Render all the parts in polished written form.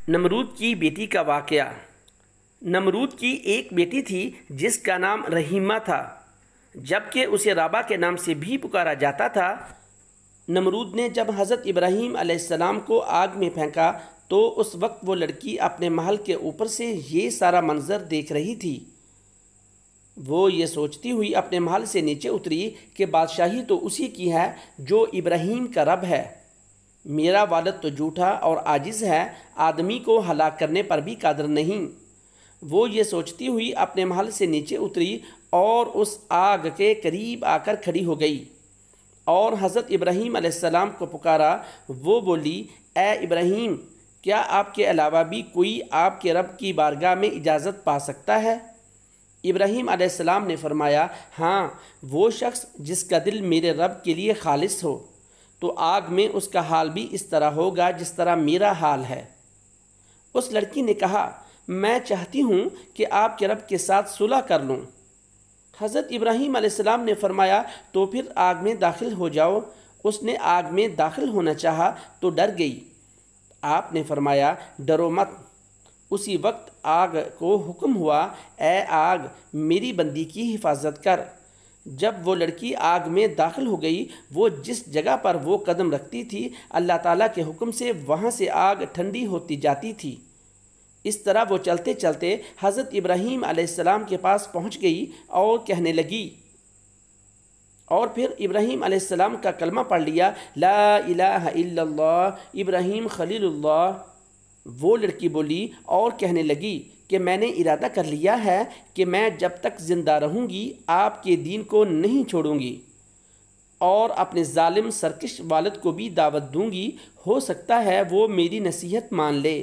نمرود کی بیٹی کا واقعہ۔ نمرود کی ایک بیٹی تھی جس کا نام رحیمہ تھا، جبکہ اسے رابا کے نام سے بھی پکارا جاتا تھا۔ نمرود نے جب حضرت ابراہیم علیہ السلام کو آگ میں پھینکا تو اس وقت وہ لڑکی اپنے محل کے اوپر سے یہ سارا منظر دیکھ رہی تھی۔ وہ یہ سوچتی ہوئی اپنے محل سے نیچے اتری کہ بادشاہی تو اسی کی ہے جو ابراہیم کا رب ہے۔ میرا والد تو جھوٹا اور عاجز ہے، آدمی کو ہلاک کرنے پر بھی قادر نہیں۔ وہ یہ سوچتی ہوئی اپنے محل سے نیچے اتری اور اس آگ کے قریب آ کر کھڑی ہو گئی اور حضرت ابراہیم علیہ السلام کو پکارا۔ وہ بولی، اے ابراہیم، کیا آپ کے علاوہ بھی کوئی آپ کے رب کی بارگاہ میں اجازت پا سکتا ہے؟ ابراہیم علیہ السلام نے فرمایا، ہاں، وہ شخص جس کا دل میرے رب کے لیے خالص ہو، تو آگ میں اس کا حال بھی اس طرح ہوگا جس طرح میرا حال ہے۔ اس لڑکی نے کہا، میں چاہتی ہوں کہ آپ کے رب کے ساتھ صلح کر لوں۔ حضرت ابراہیم علیہ السلام نے فرمایا، تو پھر آگ میں داخل ہو جاؤ۔ اس نے آگ میں داخل ہونا چاہا تو ڈر گئی۔ آپ نے فرمایا، ڈرو مت۔ اسی وقت آگ کو حکم ہوا، اے آگ، میری بندی کی حفاظت کر۔ جب وہ لڑکی آگ میں داخل ہو گئی، وہ جس جگہ پر وہ قدم رکھتی تھی، اللہ تعالیٰ کے حکم سے وہاں سے آگ ٹھنڈی ہوتی جاتی تھی۔ اس طرح وہ چلتے چلتے حضرت ابراہیم علیہ السلام کے پاس پہنچ گئی اور کہنے لگی، اور پھر ابراہیم علیہ السلام کا کلمہ پڑھ لیا، لا الہ الا اللہ ابراہیم خلیل اللہ۔ وہ لڑکی بولی اور کہنے لگی کہ میں نے ارادہ کر لیا ہے کہ میں جب تک زندہ رہوں گی آپ کے دین کو نہیں چھوڑوں گی اور اپنے ظالم سرکش والد کو بھی دعوت دوں گی، ہو سکتا ہے وہ میری نصیحت مان لے۔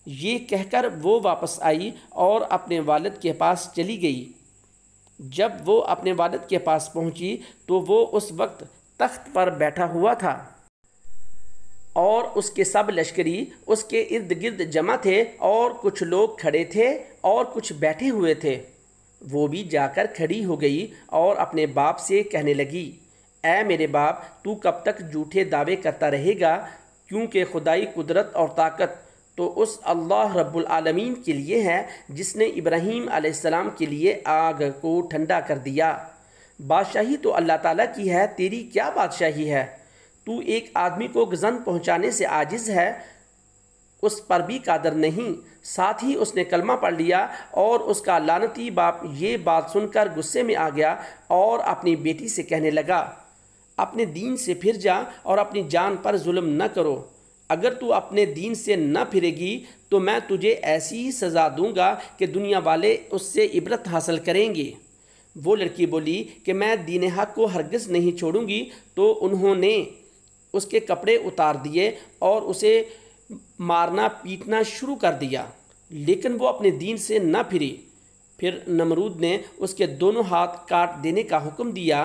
یہ کہہ کر وہ واپس آئی اور اپنے والد کے پاس چلی گئی۔ جب وہ اپنے والد کے پاس پہنچی تو وہ اس وقت تخت پر بیٹھا ہوا تھا اور اس کے سب لشکری اس کے ارد گرد جمع تھے، اور کچھ لوگ کھڑے تھے اور کچھ بیٹھے ہوئے تھے۔ وہ بھی جا کر کھڑی ہو گئی اور اپنے باپ سے کہنے لگی، اے میرے باپ، تو کب تک جھوٹے دعوے کرتا رہے گا؟ کیونکہ خدائی قدرت اور طاقت تو اس اللہ رب العالمین کے لیے ہے جس نے ابراہیم علیہ السلام کے لیے آگ کو ٹھنڈا کر دیا۔ بادشاہی تو اللہ تعالیٰ کی ہے، تیری کیا بادشاہی ہے؟ تو ایک آدمی کو گزن پہنچانے سے عاجز ہے، اس پر بھی قادر نہیں۔ ساتھ ہی اس نے کلمہ پڑھ لیا اور اس کا لعنتی باپ یہ بات سن کر غصے میں آ گیا اور اپنی بیٹی سے کہنے لگا، اپنے دین سے پھر جا اور اپنی جان پر ظلم نہ کرو۔ اگر تو اپنے دین سے نہ پھرے گی تو میں تجھے ایسی سزا دوں گا کہ دنیا والے اس سے عبرت حاصل کریں گے۔ وہ لڑکی بولی کہ میں دین حق کو ہرگز نہیں چھوڑوں گی۔ تو انہوں نے اس کے کپڑے اتار دیے اور اسے مارنا پیٹنا شروع کر دیا، لیکن وہ اپنے دین سے نہ پھری۔ پھر نمرود نے اس کے دونوں ہاتھ کاٹ دینے کا حکم دیا۔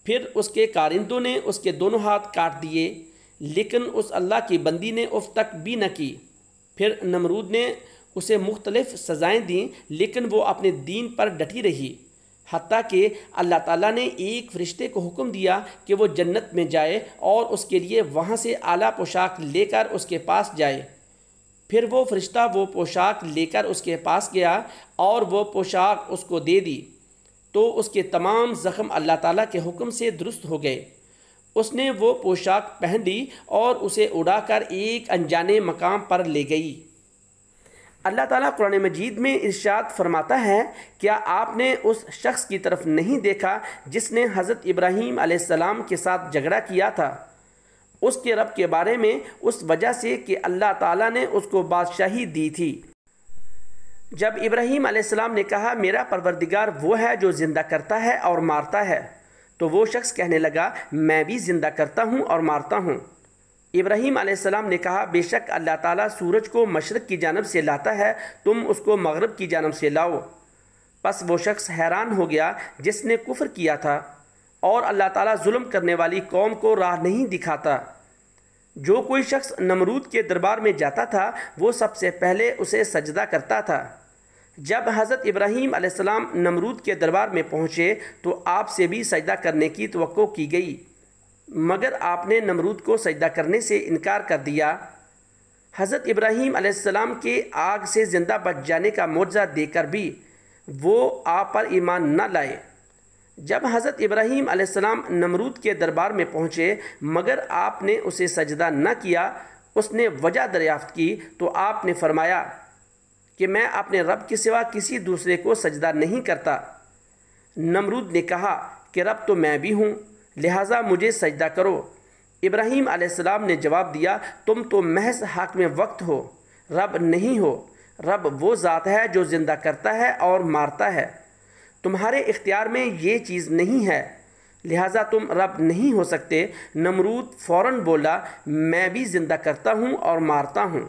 پھر اس کے کارندوں نے اس کے دونوں ہاتھ کاٹ دیے، لیکن اس اللہ کی بندی نے اف تک بھی نہ کی۔ پھر نمرود نے اسے مختلف سزائیں دیں، لیکن وہ اپنے دین پر ڈٹی رہی، حتیٰ کہ اللہ تعالیٰ نے ایک فرشتے کو حکم دیا کہ وہ جنت میں جائے اور اس کے لیے وہاں سے اعلیٰ پوشاک لے کر اس کے پاس جائے۔ پھر وہ فرشتہ وہ پوشاک لے کر اس کے پاس گیا اور وہ پوشاک اس کو دے دی، تو اس کے تمام زخم اللہ تعالیٰ کے حکم سے درست ہو گئے۔ اس نے وہ پوشاک پہن لی اور اسے اڑا کر ایک انجانے مقام پر لے گئی۔ اللہ تعالیٰ قرآن مجید میں ارشاد فرماتا ہے، کیا آپ نے اس شخص کی طرف نہیں دیکھا جس نے حضرت ابراہیم علیہ السلام کے ساتھ جھگڑا کیا تھا اس کے رب کے بارے میں، اس وجہ سے کہ اللہ تعالیٰ نے اس کو بادشاہی دی تھی۔ جب ابراہیم علیہ السلام نے کہا، میرا پروردگار وہ ہے جو زندہ کرتا ہے اور مارتا ہے، تو وہ شخص کہنے لگا، میں بھی زندہ کرتا ہوں اور مارتا ہوں۔ ابراہیم علیہ السلام نے کہا، بے شک اللہ تعالیٰ سورج کو مشرق کی جانب سے لاتا ہے، تم اس کو مغرب کی جانب سے لاؤ۔ پس وہ شخص حیران ہو گیا جس نے کفر کیا تھا، اور اللہ تعالیٰ ظلم کرنے والی قوم کو راہ نہیں دکھاتا۔ جو کوئی شخص نمرود کے دربار میں جاتا تھا وہ سب سے پہلے اسے سجدہ کرتا تھا۔ جب حضرت ابراہیم علیہ السلام نمرود کے دربار میں پہنچے تو آپ سے بھی سجدہ کرنے کی توقع کی گئی، مگر آپ نے نمرود کو سجدہ کرنے سے انکار کر دیا۔ حضرت ابراہیم علیہ السلام کے آگ سے زندہ بچ جانے کا معجزہ دیکھ کر بھی وہ آپ پر ایمان نہ لائے۔ جب حضرت ابراہیم علیہ السلام نمرود کے دربار میں پہنچے مگر آپ نے اسے سجدہ نہ کیا، اس نے وجہ دریافت کی تو آپ نے فرمایا کہ میں اپنے رب کے سوا کسی دوسرے کو سجدہ نہیں کرتا۔ نمرود نے کہا کہ رب تو میں بھی ہوں، لہٰذا مجھے سجدہ کرو۔ ابراہیم علیہ السلام نے جواب دیا، تم تو محض حاکم وقت ہو، رب نہیں ہو۔ رب وہ ذات ہے جو زندہ کرتا ہے اور مارتا ہے، تمہارے اختیار میں یہ چیز نہیں ہے، لہٰذا تم رب نہیں ہو سکتے۔ نمرود فوراً بولا، میں بھی زندہ کرتا ہوں اور مارتا ہوں۔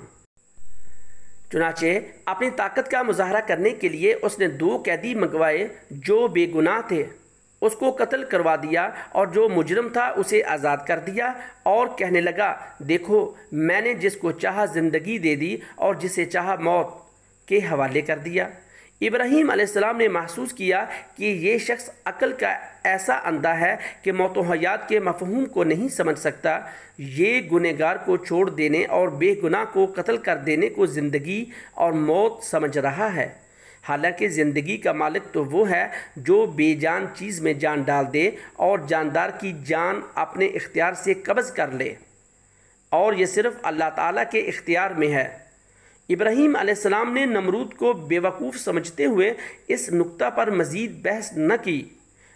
چنانچہ اپنی طاقت کا مظاہرہ کرنے کے لیے اس نے 2 قیدی منگوائے جو بے گناہ تھے، اس کو قتل کروا دیا اور جو مجرم تھا اسے آزاد کر دیا، اور کہنے لگا، دیکھو میں نے جس کو چاہا زندگی دے دی اور جسے چاہا موت کے حوالے کر دیا۔ ابراہیم علیہ السلام نے محسوس کیا کہ یہ شخص عقل کا ایسا اندھا ہے کہ موت و حیات کے مفہوم کو نہیں سمجھ سکتا۔ یہ گنہگار کو چھوڑ دینے اور بے گناہ کو قتل کر دینے کو زندگی اور موت سمجھ رہا ہے، حالانکہ زندگی کا مالک تو وہ ہے جو بے جان چیز میں جان ڈال دے اور جاندار کی جان اپنے اختیار سے قبض کر لے، اور یہ صرف اللہ تعالیٰ کے اختیار میں ہے۔ ابراہیم علیہ السلام نے نمرود کو بیوقوف سمجھتے ہوئے اس نقطہ پر مزید بحث نہ کی،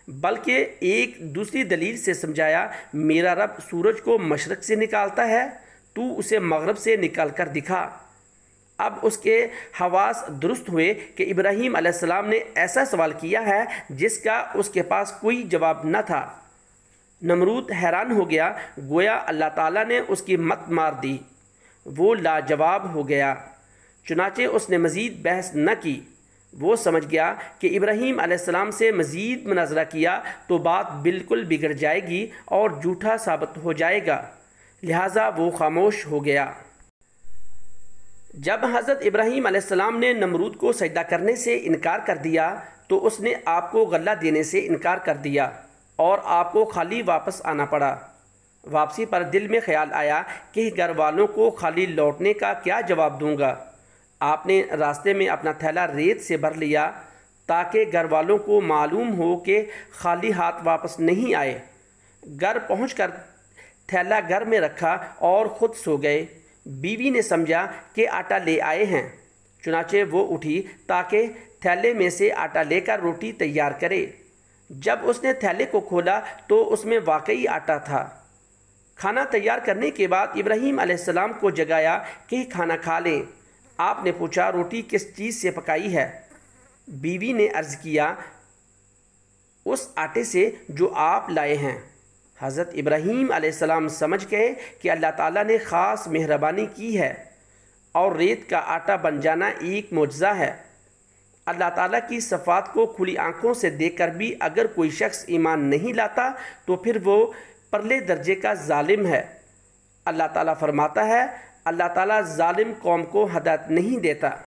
بلکہ ایک دوسری دلیل سے سمجھایا، میرا رب سورج کو مشرق سے نکالتا ہے، تو اسے مغرب سے نکال کر دکھا۔ اب اس کے حواس درست ہوئے کہ ابراہیم علیہ السلام نے ایسا سوال کیا ہے جس کا اس کے پاس کوئی جواب نہ تھا۔ نمرود حیران ہو گیا، گویا اللہ تعالیٰ نے اس کی مت مار دی۔ وہ لاجواب ہو گیا، چنانچہ اس نے مزید بحث نہ کی۔ وہ سمجھ گیا کہ ابراہیم علیہ السلام سے مزید مناظرہ کیا تو بات بالکل بگڑ جائے گی اور جھوٹا ثابت ہو جائے گا، لہٰذا وہ خاموش ہو گیا۔ جب حضرت ابراہیم علیہ السلام نے نمرود کو سجدہ کرنے سے انکار کر دیا تو اس نے آپ کو غلہ دینے سے انکار کر دیا اور آپ کو خالی واپس آنا پڑا۔ واپسی پر دل میں خیال آیا کہ گھر والوں کو خالی لوٹنے کا کیا جواب دوں گا۔ آپ نے راستے میں اپنا تھیلا ریت سے بھر لیا تاکہ گھر والوں کو معلوم ہو کہ خالی ہاتھ واپس نہیں آئے۔ گھر پہنچ کر تھیلا گھر میں رکھا اور خود سو گئے۔ بیوی نے سمجھا کہ آٹا لے آئے ہیں، چنانچہ وہ اٹھی تاکہ تھیلے میں سے آٹا لے کر روٹی تیار کرے۔ جب اس نے تھیلے کو کھولا تو اس میں واقعی آٹا تھا۔ کھانا تیار کرنے کے بعد ابراہیم علیہ السلام کو جگایا کہ کھانا کھا لیں۔ آپ نے پوچھا، روٹی کس چیز سے پکائی ہے؟ بیوی نے عرض کیا، اس آٹے سے جو آپ لائے ہیں۔ حضرت ابراہیم علیہ السلام سمجھ گئے کہ اللہ تعالیٰ نے خاص مہربانی کی ہے اور ریت کا آٹا بن جانا ایک معجزہ ہے۔ اللہ تعالیٰ کی صفات کو کھلی آنکھوں سے دیکھ کر بھی اگر کوئی شخص ایمان نہیں لاتا تو پھر وہ پرلے درجے کا ظالم ہے۔ اللہ تعالیٰ فرماتا ہے، اللہ تعالیٰ ظالم قوم کو ہدایت نہیں دیتا۔